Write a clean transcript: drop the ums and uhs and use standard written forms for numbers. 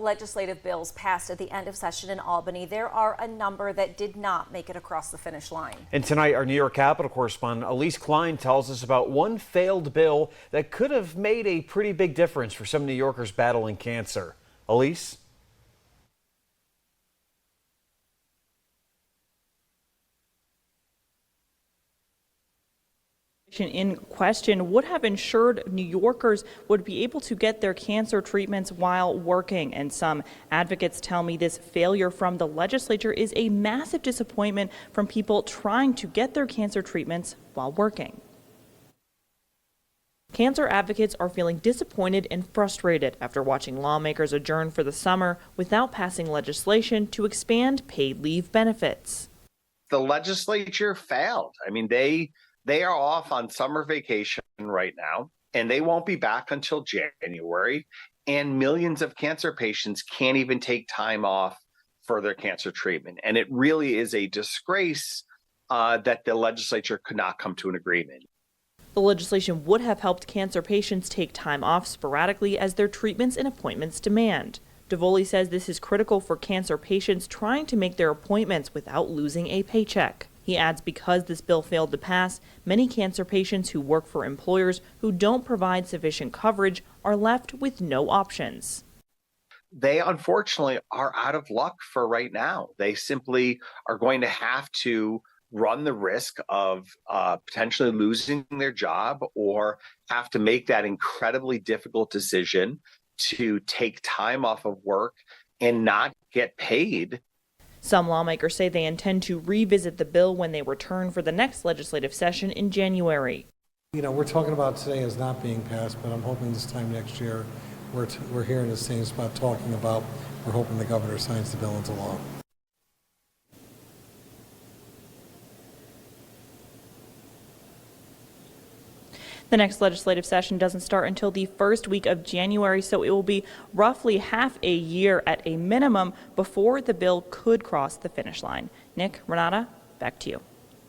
Legislative bills passed at the end of session in Albany. There are a number that did not make it across the finish line. And tonight, our New York Capitol correspondent Elise Klein tells us about one failed bill that could have made a pretty big difference for some New Yorkers battling cancer. Elise? In question would have ensured New Yorkers would be able to get their cancer treatments while working. And some advocates tell me this failure from the legislature is a massive disappointment from people trying to get their cancer treatments while working. Cancer advocates are feeling disappointed and frustrated after watching lawmakers adjourn for the summer without passing legislation to expand paid leave benefits. The legislature failed. I mean, they are off on summer vacation right now, and they won't be back until January. And millions of cancer patients can't even take time off for their cancer treatment. And it really is a disgrace that the legislature could not come to an agreement. The legislation would have helped cancer patients take time off sporadically as their treatments and appointments demand. DeVoli says this is critical for cancer patients trying to make their appointments without losing a paycheck. He adds because this bill failed to pass, many cancer patients who work for employers who don't provide sufficient coverage are left with no options. They unfortunately are out of luck for right now. They simply are going to have to run the risk of potentially losing their job or have to make that incredibly difficult decision to take time off of work and not get paid. Some lawmakers say they intend to revisit the bill when they return for the next legislative session in January. You know, we're talking about today as not being passed, but I'm hoping this time next year we're here in the same spot talking about, we're hoping the governor signs the bill into law. The next legislative session doesn't start until the first week of January, so it will be roughly half a year at a minimum before the bill could cross the finish line. Nick, Renata, back to you.